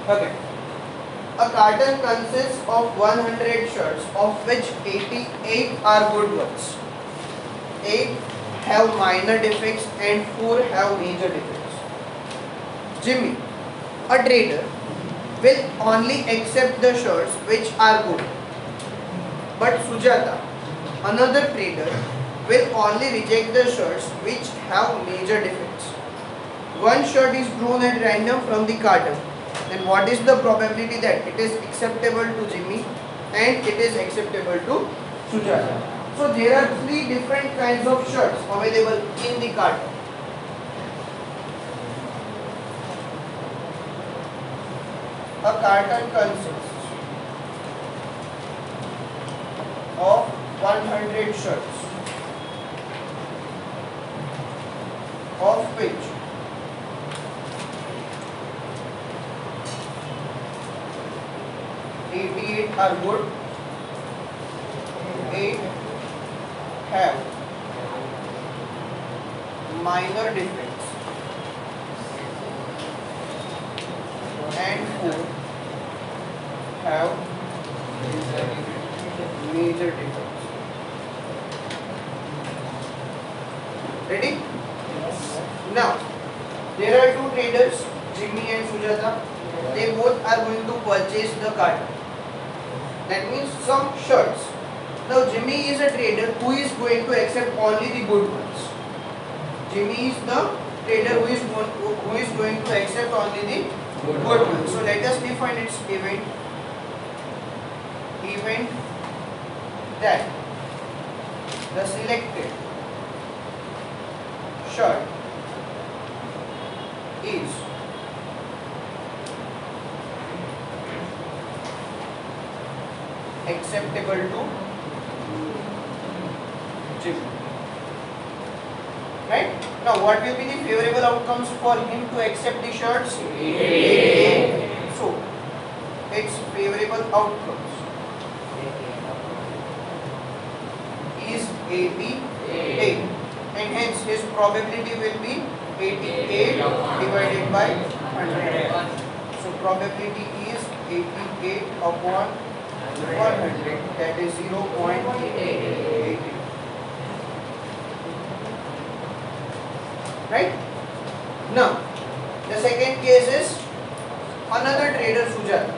Okay. A carton consists of 100 shirts, of which 88 are good ones. 8 have minor defects and 4 have major defects. Jimmy, a trader, will only accept the shirts which are good. But Sujata, another trader, will only reject the shirts which have major defects. One shirt is drawn at random from the carton. Then what is the probability that it is acceptable to Jimmy and it is acceptable to Sujata? So there are 3 different kinds of shirts available in the carton. A carton consists of 100 shirts, of which 88 are good, 8 have minor defects, and 4 have major defects. Ready? Yes. Now, there are 2 traders, Jimmy and Sujata. They both are going to purchase the carton. That means some shirts. Now, Jimmy is a trader who is going to accept only the good ones. Jimmy is the trader who is going to accept only the good ones. So, let us define its event. Event that the selected shirt is acceptable to Jimmy. Right? Now, what will be the favorable outcomes for him to accept the shirts? A. So, its favorable outcomes is 88, and hence his probability will be 88 divided by 100. So, probability is 88 upon 100, that is 0.88. Right? Now, the second case is another trader, Sujata.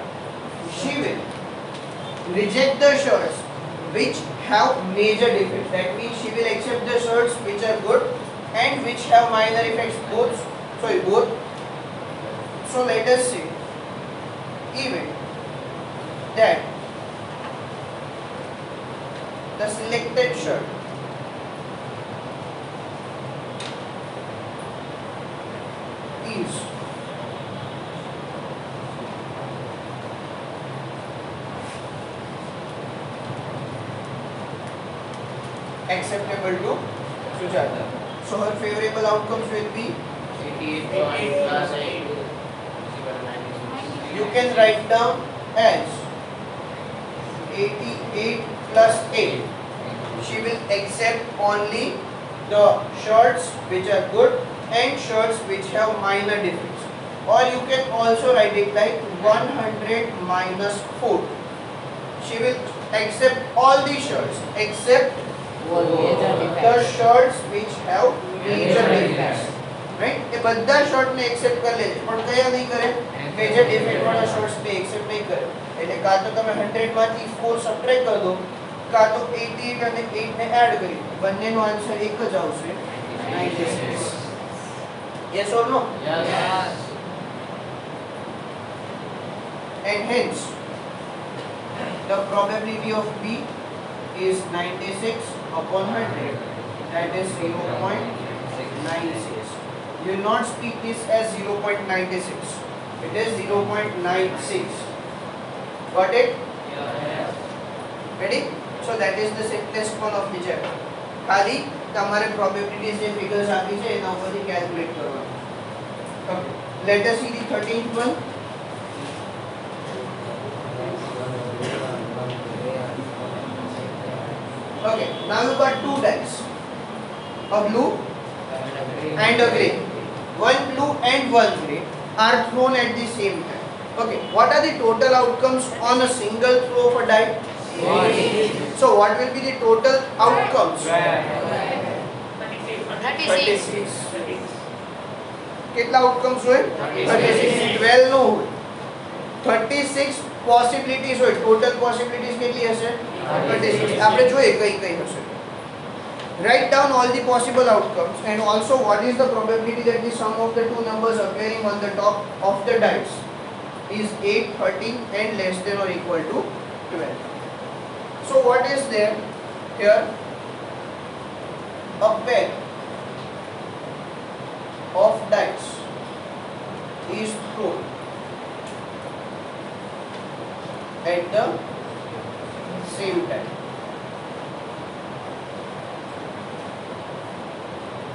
She will reject the shirts which have major defects. That means she will accept the shirts which are good and which have minor effects, both. So let us say even that the selected shirt is acceptable to Sujata. So her favorable outcomes will be 88 plus 8. You can write down as 88 plus 8. She will accept only the shirts which are good and shirts which have minor defects. Or you can also write it like 100 minus 4. She will accept all the shirts except the shirts which have major defects. Right? ये Badda short ने accept कर ले पण कया नहीं करे major defect वाला shorts ने एक्सेप्ट नहीं करे એટલે કા તો તમે 100 માંથી 4 સબટ્રેક્ટ કર દો કા તો 88 અને 8 ને એડ કરી બંનેનો આન્સર એક જ આવશે 96. Yes or no? Yes. And hence the probability of B is 96 upon 100, that is 0.96. You will not speak this as 0.96. It is 0.96. Got it? Yes. Ready? So that is the simplest one of the chapter. खाली તમારે probabilities જે figures આપી છે એના ઉપરથી calculate કરવાનું. Okay. Let us see the 13th one. Okay. Now you got 2 dice. A blue and a grey. One blue and one grey are thrown at the same time. Okay, what are the total outcomes on a single throw of a die? 1. So what will be the total outcomes? 36. કેટલા outcomes હોય? 36. 12 નો હોય. 36 possibilities હોય. Total possibilities કેટલી હશે? 36. આપણે જોઈએ કઈ કઈ હશે. Write down all the possible outcomes and also what is the probability that the sum of the two numbers appearing on the top of the dice is 8, 13 and less than or equal to 12. So what is there here? A pair of dice is thrown at the same time.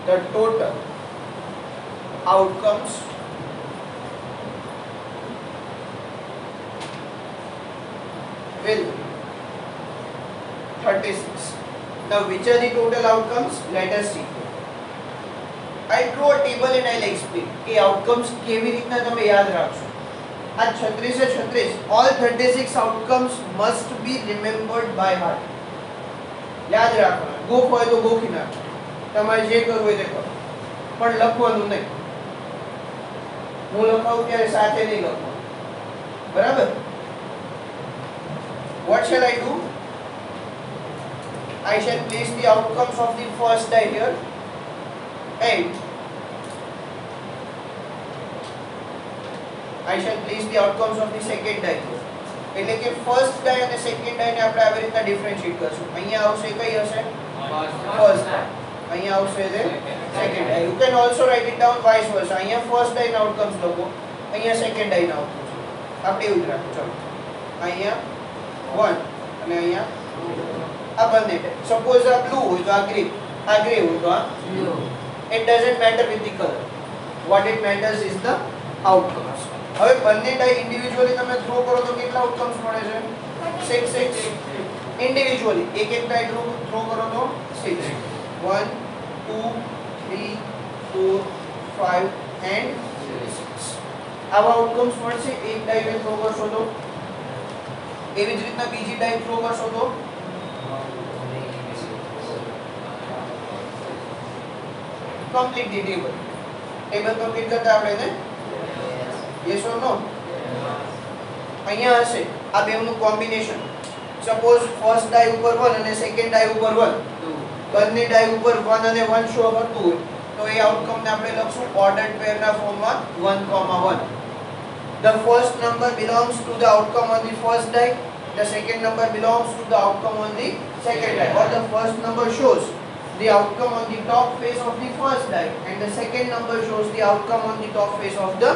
The total outcomes will 36. Now which are the total outcomes? Let us see. I draw a table and I'll explain કે outcomes કેવી રીતના તમે યાદ રાખશો. આ 36 છે 36. All 36 outcomes must be remembered by heart. યાદ રાખવાના. ગોખ હોય તો ગોખી નાખો. તમારે જે કરવું હોય તે કરો. પણ લખવાનું નહીં. હું લખાવું ત્યારે સાથે નહીં લખવાનું. બરાબર? What shall I do? I shall place the outcomes of the first die here and I shall place the outcomes of the second die here. એટલે કે first die અને second die ને આપણે આવી રીતના ડિફરન્શિએટ કરશું. અહીંયા આવશે કઈ હશે? First die. અહીંયા આવશે તે second die. You can also write it down vice versa. અહીંયા first die ના outcomes લખો, અહીંયા second die ના outcomes. આપણે એવું જ રાખો. ચલો. અહીંયા 1 અને અહીંયા આ બંને die. Suppose આ blue હોય તો આ grey હોય તો આ blue. It doesn't matter with the color. What it matters is the outcomes. હવે બંને die ઇન્ડિવિડ્યુઅલી તમે થ્રો કરો તો કેટલા આઉટકમ્સ મળે છે? 6 ઇન્ડિવિડ્યુઅલી એક એક die થ્રો કરો તો 6. 1 2 3 4 5 and 6. આવા આઉટકમ્સ મળશે એક die ને થ્રો કરશો તો. એવી જ રીતના બીજી die થ્રો કરશો તો complete the table. Table complete કરતા આવડે ને? Yes or no? અહીંયા હશે આ બેનું કોમ્બિનેશન. સપોઝ ફર્સ્ટ die ઉપર 1 અને સેકન્ડ die ઉપર 1. બંને die ઉપર 1 અને 1 શો કરતું હોય તો એ આઉટકમ ને આપણે લખશું ઓર્ડર્ડ પેર ના ફોર્મમાં 1, 1. The first number belongs to the outcome on the first die. The second number belongs to the outcome on the second die. Or the first number shows the outcome on the top face of the first die and the second number shows the outcome on the top face of the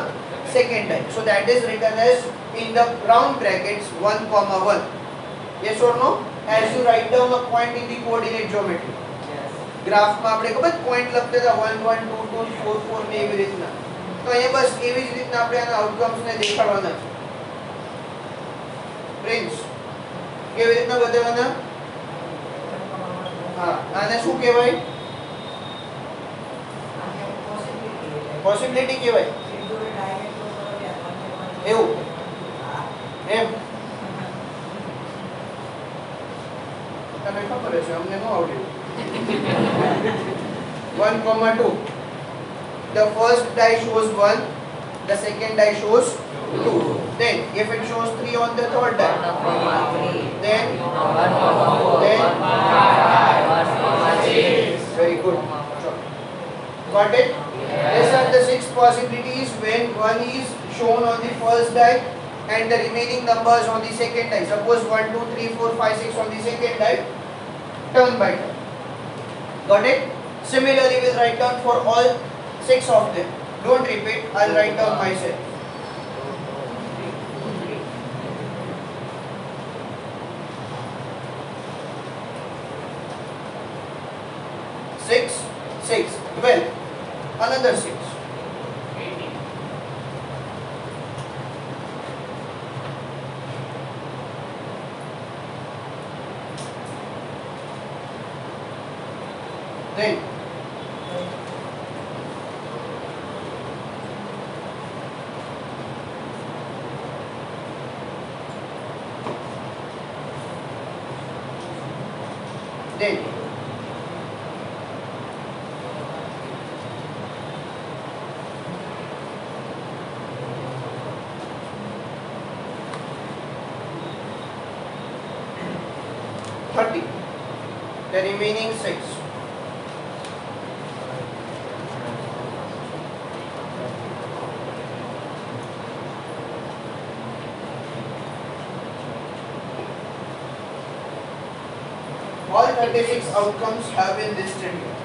second die. So that is written as in the round brackets 1, 1. Yes or no? As you write down a point in the coordinate geometry. Yes. Graph માં આપણે ખબર point લખતા હતા 1, 1, 2, 2, 4, 4 ને એવી રીતના. તો અહીંયા બસ એવી જ રીતના આપણે આના આઉટકમ્સ ને દેખાડવાના છે. પ્રિન્સ કેવી રીતના બતાવવાના? હા, આને શું કહેવાય? પોસિબિલિટી કહેવાય. એવું એમ તને ખબર છે, અમને ન આવડ્યું. 1, 2. The first die shows 1, the second die shows 2. Then if it shows 3 on the third die, then very good. Got it? These are the 6 possibilities when 1 is shown on the first die and the remaining numbers on the second die. Suppose 1, 2, 3, 4, 5, 6 on the second die, turn by turn. Got it? Similarly, we'll write down for all 6 of them. Don't repeat, I'll write down myself. 6, 12. Another 6. 18. Then 9. then the remaining 6. All 36 outcomes have been listed here.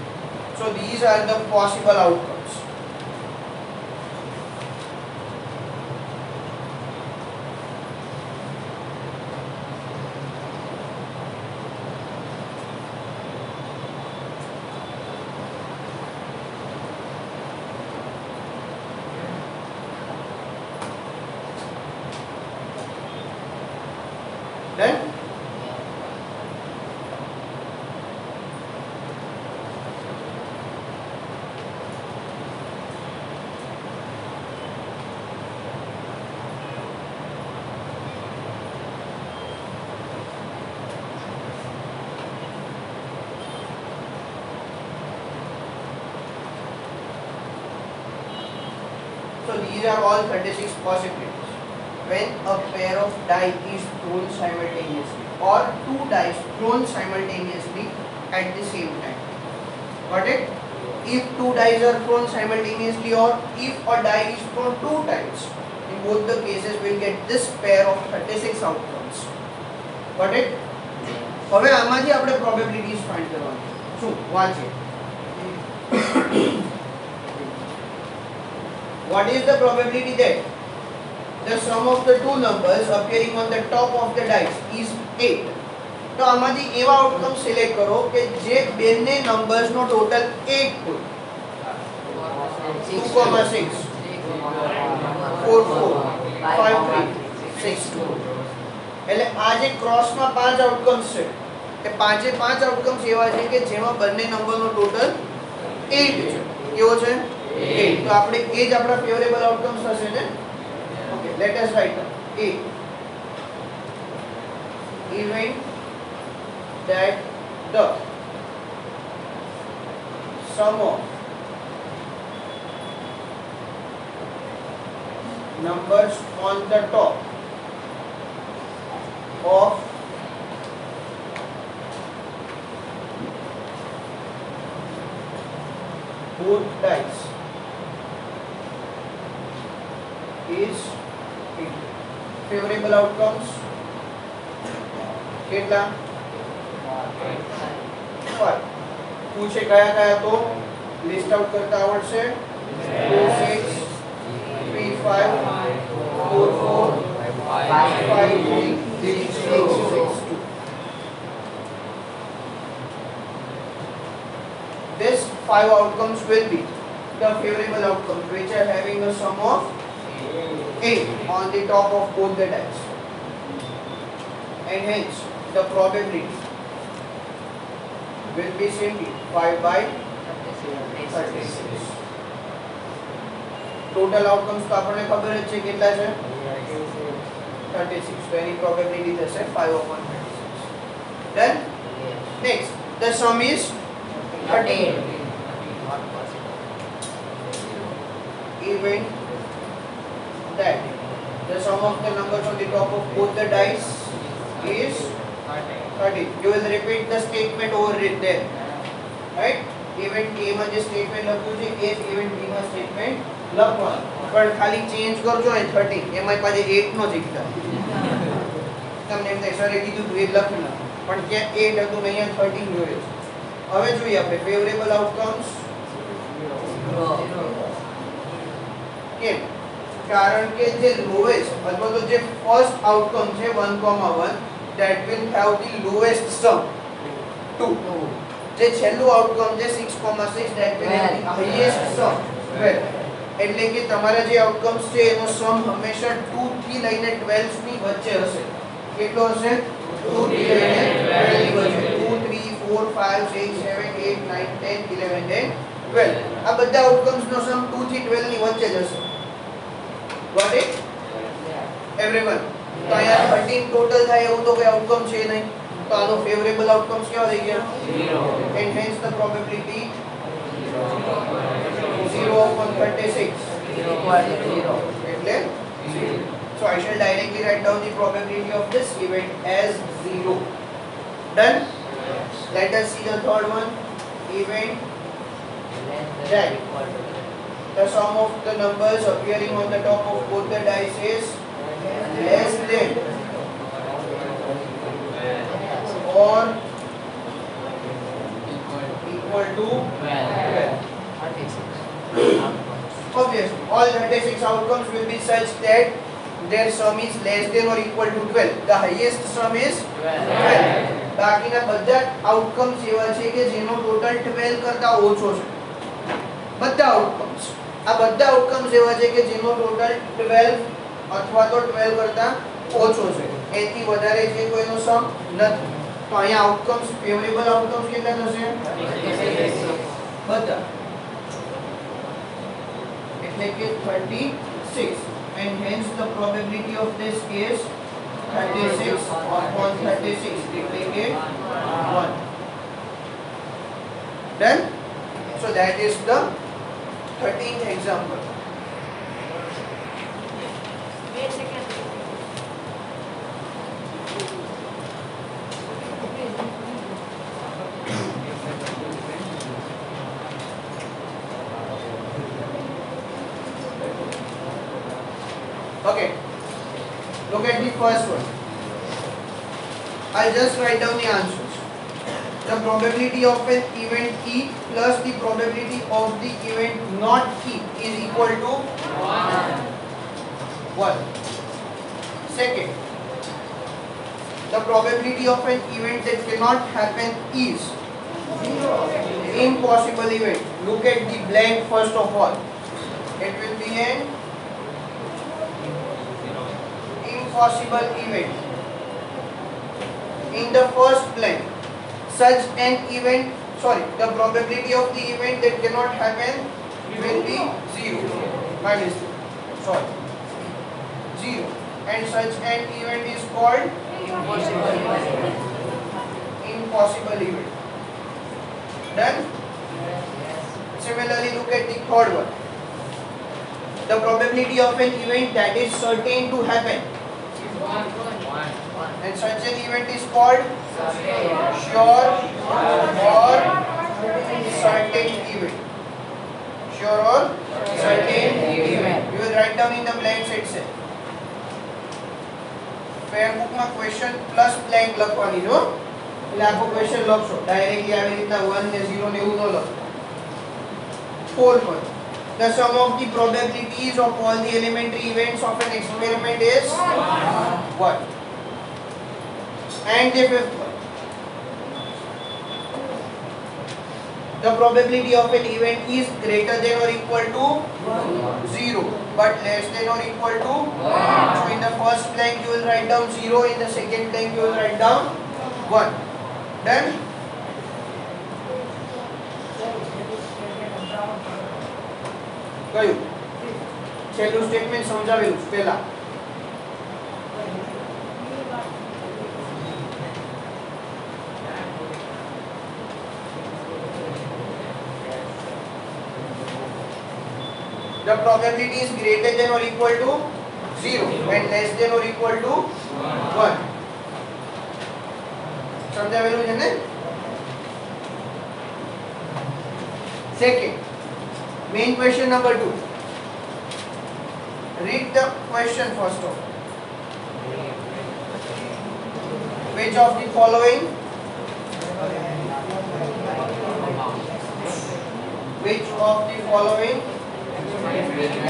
So these are the possible outcomes. Then so these are all 36 possibilities. When a pair of die is thrown simultaneously or two dice thrown simultaneously at the same time. Got it? If two dice are thrown simultaneously or if a die is thrown two times, in both the cases we'll get this pair of 36 outcomes. Got it? હવે આમાંથી આપણે probabilities find કરવાની. શું વાંચીએ. What is the probability that the sum of the two numbers appearing on the top of the dice is 8? તો આમાંથી એવા outcome select કરો કે જે બંને નંબર્સ નો ટોટલ 8 હોય. 2,6 4 4 5 3 6 2. એટલે આ જે ક્રોસ માં પાંચ આઉટકમ્સ છે તે પાંચે પાંચ આઉટકમ્સ એવા છે કે જેમાં બંને નંબરનો ટોટલ 8 છે. કેવો છે? 8. તો આપણે એ જ આપણા ફેવરેબલ આઉટકમ્સ થશે ને. Okay, let us write A. Event that the sum of numbers on the top of both dice is favorable outcomes. કેટલા? 5. પૂછે કયા કયા તો લિસ્ટ આઉટ કરતા આવડશે. 2 6 3 5 4 4 5 3 6 2. This 5 outcomes will be the favorable outcomes which are having a sum of 8 on the top of both the dice, and hence the probability will be simply 5 by 36. Total outcomes તો આપણને ખબર જ છે કેટલા છે? 36. So any probability થશે 5 upon 36. Done? Next, the sum is 13. Event that the sum of the numbers on the top of both the dice is 13. You will repeat the statement over it there, right? Event A માં જે statement લખ્યું છે એ event B માં statement લખવાનું, પણ ખાલી change કરજો અહીં 13 એમાં પાછે 8 નો જ એકતા તમને એમ થાય સરે કીધું તું એ લખી નાખ, પણ ક્યાં 8 હતું ને અહીંયા 13 જોઈએ છે. હવે જોઈએ આપણે ફેવરેબલ આઉટકમ્સ. કેમ? કારણ કે જે લોએસ્ટ અથવા તો જે ફર્સ્ટ આઉટકમ છે 1,1 that will have the lowest sum 2. જે છેલ્લું આઉટકમ છે 6,6 that will have the highest sum 12. એટલે કે તમારા જે આઉટકમ્સ છે એનો સમ હંમેશા 2 થી લઈને 12 ની વચ્ચે હશે. કેટલો હશે? 2 થી લઈને 12 ની વચ્ચે. 2 3 4 5 6 7 8 9 10 11 and 12. આ બધા આઉટકમ્સ નો સમ 2 થી 12 ની વચ્ચે જ હશે. Got it? Everyone. તો અહીંયા 13 ટોટલ થાય એવું તો કોઈ આઉટકમ છે નહીં. तो આનો ફેવરેબલ આઉટકમ્સ કેવા થઈ ગયા 0. and hence the probability 0 upon 36 એટલે 0. So I shall directly write down the probability of this event as 0. Done. Let us see the third one. Event that the sum of the numbers appearing on the top of both the dice is less than or equal to 12. Obviously, all 36 outcomes will be such that their sum is less than or equal to 12. The highest sum is 12. બાકીના બધા outcomes એવા છે કે જેનો total 12 કરતા ઓછો છે. બધા આઉટકમ્સ, આ બધા આઉટકમ્સ એવા છે કે જેનો ટોટલ 12 અથવા તો 12 કરતા ઓછો છે. એથી વધારે છે કોઈનો સમ નથી. તો અહીંયા આઉટકમ્સ ફેવરેબલ આઉટકમ્સ કેટલા થશે? બધા. એટલે કે 36 and hence the probability of this is 36 upon 36 એટલે કે 1. Done. So that is the 13th example. Okay, look at the first one. I'll just write down the answers. The probability of an event E plus the probability of the event not E is equal to 1. Second, the probability of an event that cannot happen is impossible event. Look at the blank first of all. It will be an impossible event. In the first blank, such an event, the probability of the event that cannot happen will be 0. My mistake. 0. And such an event is called impossible event. Done? Similarly, look at the third one. The probability of an event that is certain to happen. And such an event is called sure or certain event. Sure or certain event. You will write down in the blanks itself. Fair book માં question plus blank લખવાની જો. એટલે આખો question લખશો. Directly આવી રીતના 1 ને 0 ને એવું ન લખો. Fourth one. The sum of the probabilities of all the elementary events of an experiment is 1. And the fifth one. The probability of an event is greater than or equal to 0 but less than or equal to 1. So in the first blank you will write down 0, in the second blank you will write down 1. Done? કયું છેલ્લું statement સમજાવેલું પહેલા. The probability is greater than or equal to 0 and less than or equal to 1. સમજાવેલું છે ને? Second, main question number 2. Read the question first of all. Which of the following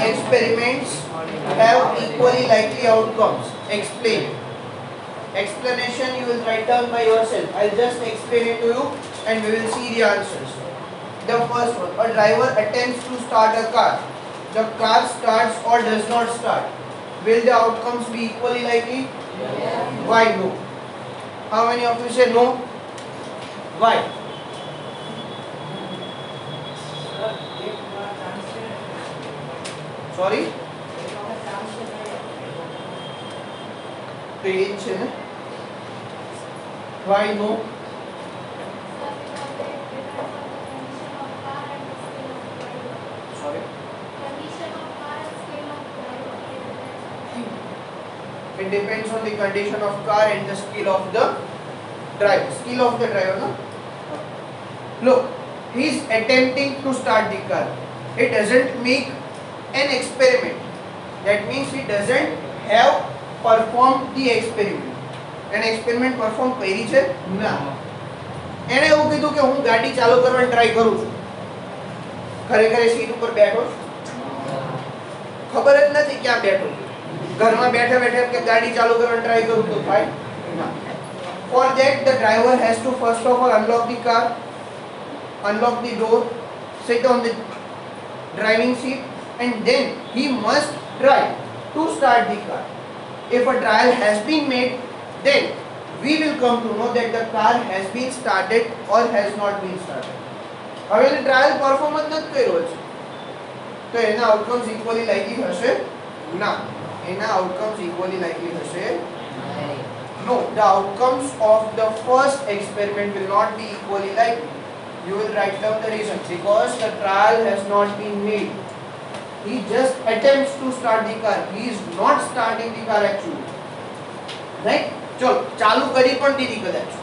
experiments have equally likely outcomes? Explain. Explanation you will write down by yourself. I'll just explain it to you and we will see the answers. The first one, a driver attempts to start a car. The car starts or does not start. Will the outcomes be equally likely? Yes. Why no? How many of you say no? Why? Sorry? તો એ જ છે ને Why no? Sorry. It depends on the condition of car and the skill of the driver. Skill of the driver, no? Look, he is attempting to start the car. He doesn't make an experiment. That means he doesn't have performed the experiment. An experiment perform કરી છે? ના. એણે એવું કીધું કે હું ગાડી ચાલુ કરવાની ટ્રાય કરું છું. ખરેખર સીટ ઉપર બેઠો છું. ખબર જ નથી ક્યાં બેઠો છું. ઘરમાં બેઠા બેઠા કે ગાડી ચાલુ કરવાની ટ્રાય કરું તો થાય? ના. For that the driver has to first of all unlock the car, unlock the door, sit on the driving seat, and then he must try to start the car. If a trial has been made, then we will come to know that the car has been started or has not been started. હવે એને trial performance નથી કર્યો છે તો એના outcomes equally likely હશે? ના. એના આઉટકમ્સ ઇક્વલી લાઇકલી હશે? No, the outcomes of the first experiment will not be equally likely. You will write down the reason. Because the trial has not been made. He just attempts to start the car. He is not starting the car actually. Right? ચલો ચાલુ કરી પણ દીધી કદાચ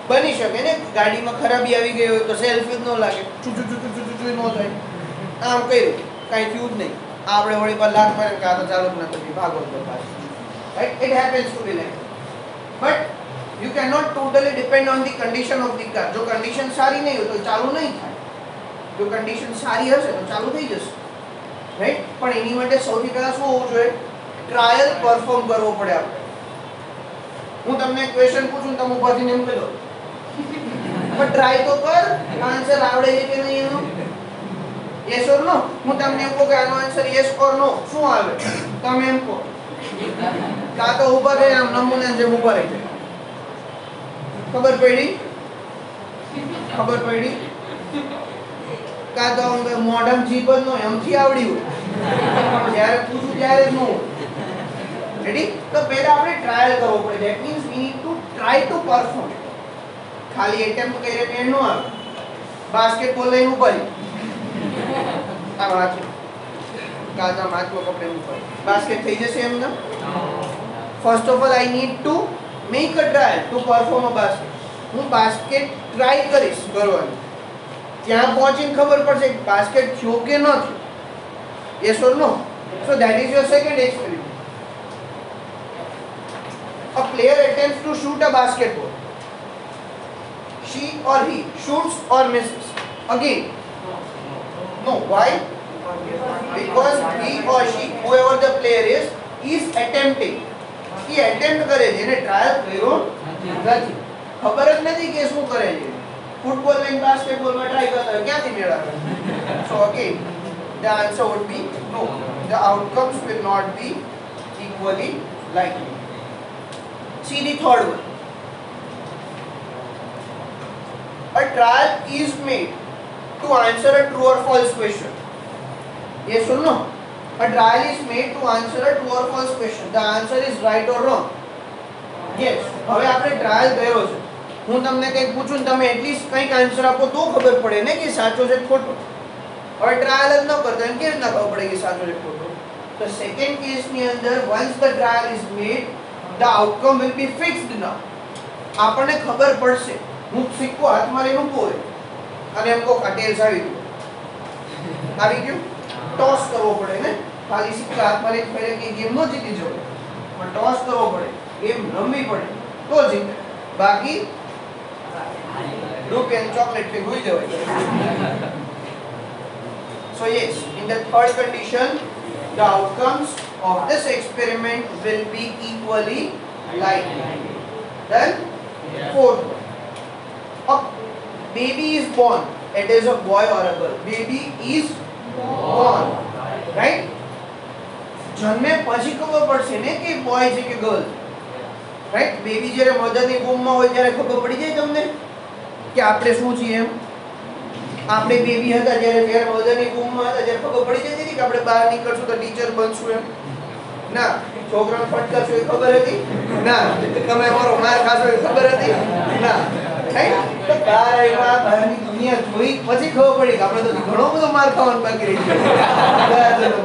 બની શકે ને ગાડીમાં ખરાબી આવી ગઈ હોય તો સેલ્ફ જ ન લાગે ચુ ચુ ચુ ચુ ચુ ચુ ન થાય આમ કર્યું કાંઈ થયું જ નહીં આપણે વળી પર લાગ મારે કે આ તો ચાલુ જ ન કરી ભાગો તો પાછું right it happens to be like but you cannot totally depend on the condition of the car. જો condition સારી નહીં હોય તો ચાલુ નહીં થાય. જો condition સારી હશે તો ચાલુ થઈ જશે. રાઈટ? પણ એની માટે સૌથી પહેલા શું હોવું જોઈએ? ટ્રાયલ પરફોર્મ કરવો પડે આપણે. હું તમને ક્વેશ્ચન પૂછું તમે ઉપરથી એમ કહી દો પણ ટ્રાય તો કર આન્સર આવડે છે કે નહીં એનો યસ ઓર નો. હું તમને એમ કહું કે આનો આન્સર યસ ઓર નો શું આવે તમે એમ કહો કાં તો ઉપર રહે આમ નમૂના જેમ ઉપર રહી જાય. ખબર પડી? ખબર પડી? કાં તો મોઢમ જીભ જ ન હોય એમથી આવડી હોય જ્યારે પૂછું ત્યારે જ ન હોય. રેડી? તો પહેલા આપણે ટ્રાયલ કરવો પડે. That means we need to try to perform. ખાલી એટેમ્પ્ટ કરીને મેળ ન આવે. બાસ્કેટબોલ લઈને ઉપર આમ હાથ કાં આમ હાથમાં કપડે ઉપર બાસ્કેટ થઈ જશે એમને? First of all I need to make a trial to perform a basket. હું બાસ્કેટ ટ્રાય કરીશ કરવાની. ત્યાં પહોંચીને ખબર પડશે કે બાસ્કેટ થયો કે ન થયો. Yes or no? So that is your second experiment. A player attempts to shoot a basketball. She or he shoots or misses. Again. No. Why? Because he or she, whoever the player is attempting. A attempt કરે છે એને trial કર્યો નથી. ખબર જ નથી કે શું કરે છે. ફૂટબોલ અને બાસ્કેટબોલમાં ટ્રાય કરતા હોય ક્યાંથી મેળ આવે? સો again the answer would be no. The outcomes will not be equally likely. See the third one. A trial is made to answer a true or false question. Yes or no? A trial is made to answer a true or false question. The answer is right or wrong. Yes. હવે આપણે trial કર્યો છે. હું તમને કંઈક પૂછું ને તમે એટલીસ્ટ કંઈક આન્સર આપો તો ખબર પડે ને કે સાચો છે ખોટો. હવે ટ્રાયલ જ ન કરતા એમ કેવી રીતના ખબર પડે કે સાચો છે ખોટો? તો સેકન્ડ કેસની અંદર once the trial is made, the outcome will be fixed now. આપણને ખબર પડશે. હું સિક્કો હાથમાં લઈને ઊભો હોય અને એમ કહો આ ટેલ્સ આવી ગયું. આવી ગયું? ટોસ કરવો પડે ને. ખાલી સિક્કા હાથમાં લઈને ફેરે કે ગેમ નો જીતી જવાય. પણ ટોસ કરવો પડે. ગેમ રમવી પડે તો જીતે. બાકી રૂપિયાની ચોકલેટ થી હોઈ જવાય. So yes, in the third condition, the outcomes of this experiment will be equally likely. Then fourth one. A baby is born. It is a boy or a girl. Baby is born. Right? જન્મે પછી ખબર પડશે ને કે boy છે કે girl. Right? Baby જ્યારે મધરની વૂમમાં હોય ત્યારે ખબર પડી જાય તમને કે આપણે શું છીએ એમ. આપણે બેબી હતા જ્યારે મધરની વૂમમાં હતા ત્યારે ખબર પડી જતી હતી કે આપણે બહાર નીકળશું તો ટીચર બનશું એમ. ના. છોકરાને ફટકારશો એ ખબર હતી? ના. તમે મારો માર ખાશો એ ખબર હતી? ના. રાઈટ? તો બહારની દુનિયા જોઈ પછી ખબર પડી કે આપણે તો ઘણો બધો માર ખાવાનો બાકી રહી ગયો.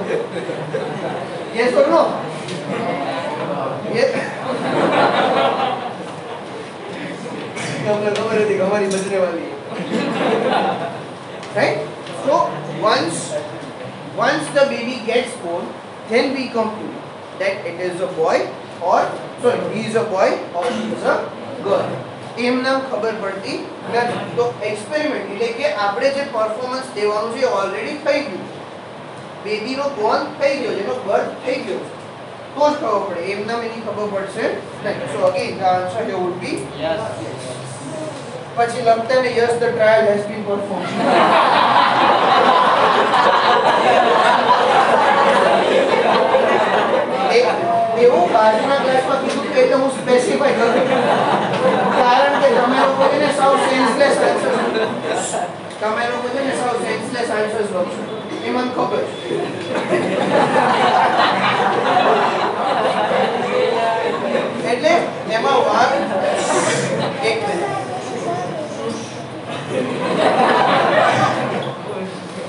Yes or no? યસ. તમને ખબર હતી કે અમારી બજને વાલી. Right? So once the baby gets born, then we come to know that it is a boy or sorry, he is a boy or she is a girl. એમના ખબર પડતી નથી. તો એક્સપેરિમેન્ટ એટલે કે આપણે જે પરફોર્મન્સ દેવાનું છે ઓલરેડી થઈ ગયું, બેબીનો બોર્ન થઈ ગયો, જેનો બર્થ થઈ ગયો તો જ ખબર પડે. એમના એની ખબર પડશે નહીં. સો again the answer here would be yes. પછી લખતા ને yes the trial has been performed. એવું બાજુના ક્લાસમાં કીધું કે એટલે હું સ્પેસિફાઈ કરું, કારણ કે તમે લોકો છે ને સાવ સેન્સલેસ આન્સર્સ, તમે લોકો છે ને સાવ સેન્સલેસ આન્સર્સ લખશો એ મને ખબર છે. એટલે એમાં વાત એક minute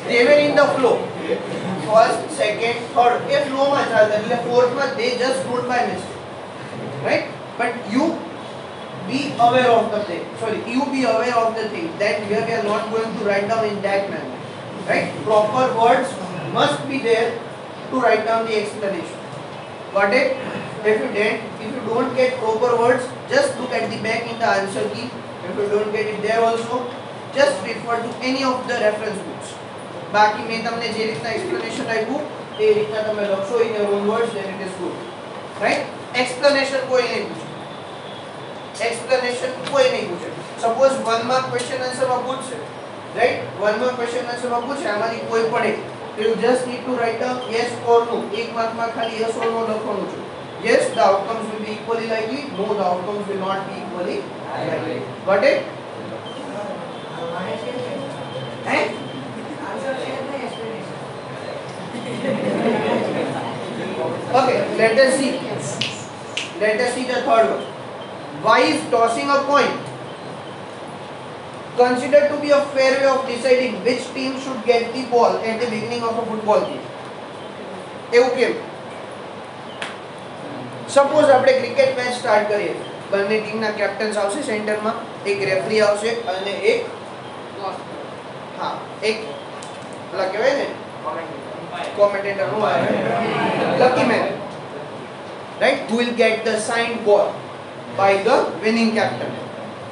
they were in the flow, first, second, third, A flow માં ચાલતા, એટલે fourth માં they just wrote by mistake, right? But you be aware of the thing, you be aware of the thing that here we are not going to write down in that manner, right? Proper words must be there to write down the explanation. Got it? If you don't get proper words, just look at the back in the answer key. If you don't get it there also, just refer to any of the reference books. બાકી મેં તમને જે રીતના explanation આપ્યું એ રીતના તમે લખશો in your own words, then it is good, right? Explanation કોઈ નહીં પૂછે. સપોઝ 1 માર્ક ક્વેશ્ચન આન્સર માં પૂછશે, રાઈટ? 1 માર્ક ક્વેશ્ચન આન્સર માં પૂછે, આમાંથી કોઈ પડે તો you just need to write down yes or no. 1 mark માં ખાલી yes or no લખવાનું છે. Yes, the outcomes will be equally likely. No, the outcomes will not be equally likely. Got it? Okay, let us see the third one. Why is tossing a coin considered to be a fair way of deciding which team should get the ball at the beginning of a football game? એવું કેમ? Suppose આપણે cricket match start કરીએ, બંને ટીમના captain's આવશે સેન્ટરમાં, એક referee આવશે અને એક પેલા કહેવાય ને commentator who are lucky man, right? Who will get the signed ball by the winning captain.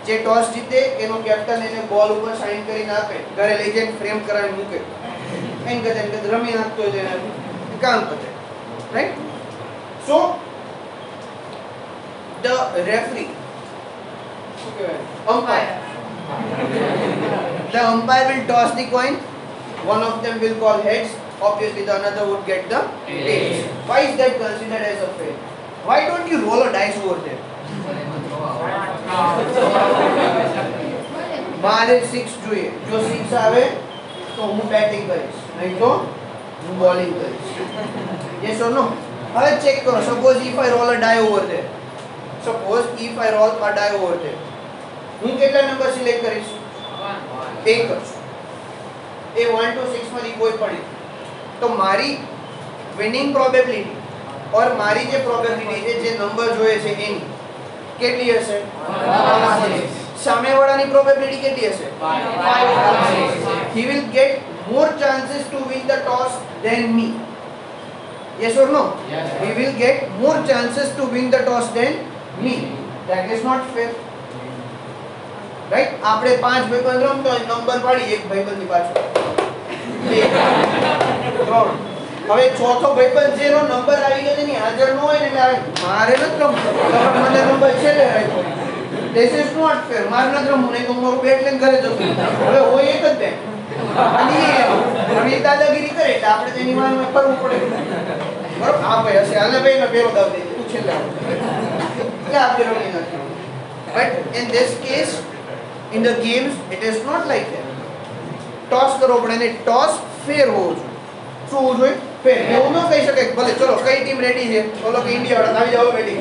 જે ટોસ જીતે એનો કેપ્ટન એને બોલ ઉપર સાઇન કરીને આપે, ઘરે લઈ જઈને ફ્રેમ કરાવીને મૂકે, એમ કદે રમી નાખતો હોય એને કામ પતે, right? So the referee, the umpire will toss the coin. One of them will call heads. Obviously the another would get the tails. Why is that considered as a fair? Why don't you roll a dice over there? મારે 6 જોઈએ, જો 6 આવે તો હું batting કરીશ, નહીં તો હું બોલિંગ કરીશ. yes or no? હવે ચેક કરો. Suppose if I roll a die over there, હું કેટલા નંબર સિલેક્ટ કરીશ? 1 કરશું. એ 1 to 6 માંથી કોઈ પડી તો મારી વિનિંગ પ્રોબેબિલિટી ઓર મારી જે પ્રોબેબિલિટી છે, જે નંબર જોઈએ છે એની કેટલી હશે? સામેવાળાની પ્રોબેબિલિટી કેટલી હશે? 5. He will get more chances to win the toss than me. Yes or no? Yes. He will get more chances to win the toss than me. That is not fair. Right? આપણે 5 ભાઈબંધ રમતો હોય, number પાડી એક ભાઈબંધની પાછળ 2 3. હવે ચોથો ભાઈબંધ જેનો નંબર આવી ગયો એની હાજર ન હોય ને એટલે મારે નથી રમવું, મને નંબર છેલ્લે રાખ્યો. This is not fair. મારે નથી રમવું, નહીં તો મારું બેટ લઈને ઘરે જતું. હવે હોય એક જ બેટ અને એ દાદાગીરી કરે એટલે આપણે તેની વારમાં કરવું પડે. બરોબર? હા ભાઈ હશે, હાલે ભાઈ ને પેલો દાવ દે, તું છેલ્લે એટલે આપણે રમી નથી. But in this case, in the games, it is not like that. Toss કરવો પડે અને toss fair હોવો જોઈએ. શું હોવું જોઈએ? ફેર એવું ન કહી શકાય કે ભલે ચલો કઈ ટીમ રેડી છે બોલો કે ઇન્ડિયા વાળા આવી જાઓ બેટિંગ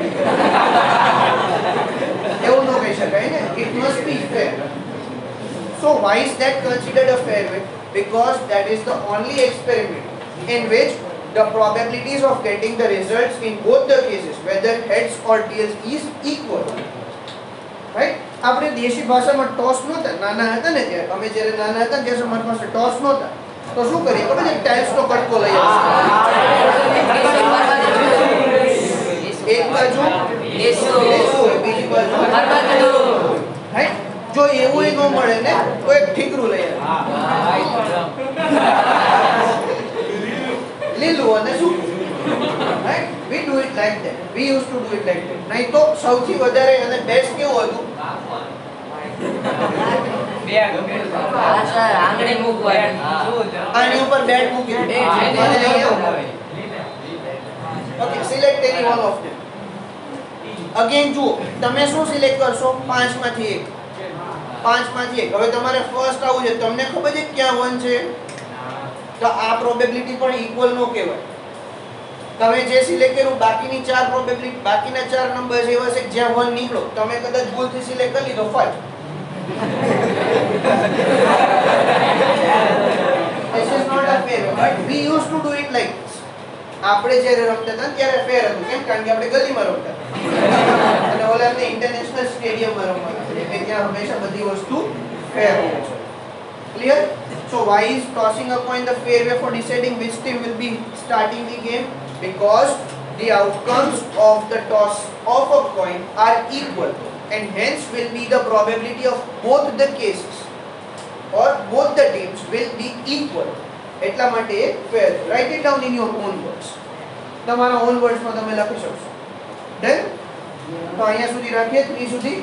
એવું ન કહી શકાય ને it must be fair so why is that considered a fair way because that is the only experiment in which the probabilities of getting the results in both the cases whether heads or tails is equal right આપણે દેશી ભાષામાં toss નહોતા નાના હતા ને ત્યારે અમે જ્યારે નાના હતા ત્યારે અમારી પાસે ટોસ નહોતા તો શું કરીએ ખબર છે ટાઇલ્સ નો કટકો લઈ એક બાજુ બીજી બાજુ રાઈટ જો એવું ન મળે ને તો એક ઠીકરું લઈ લીલું અને સૂકું right we do it like that we used to do it like that નહીં તો સૌથી વધારે અને બેસ્ટ કેવું હતું આંગળી મૂકવાની આની ઉપર બેટ મૂકી અને અહીંયા okay select any one of them again જુઓ તમે શું સિલેક્ટ કરશો 5 માંથી 1 હવે તમારે ફર્સ્ટ આવું છે તમને ખબર છે ક્યાં 1 છે તો આ પ્રોબેબિલિટી પણ ઇક્વલ નો કહેવાય તમે જે સિલેક્ટ કર્યું બાકીની 4 પ્રોબેબિલિટી બાકીના 4 નંબર્સ એવા છે જ્યાં 1 નીકળો તમે કદાચ ભૂલથી સિલેક્ટ કરી લીધો 5 this is not a fair but we used to do it like this આપણે જ્યારે રમતા હતા ત્યારે ફેર હતું કેમ કારણ કે આપણે ગલીમાં રમતા અને ઓલાને ઇન્ટરનેશનલ સ્ટેડિયમમાં રમતા એટલે ત્યાં હંમેશા બધી વસ્તુ ફેર હોય છે clear so why is tossing a coin the fair way for deciding which team will be starting the game because the outcomes of the toss of a coin are equal and hence will be the probability of both the cases or both the teams will be equal એટલા માટે fair write it down in your own words તમારા own words માં તમે લખી શકશો done તો અહીંયા સુધી રાખીએ 3 સુધી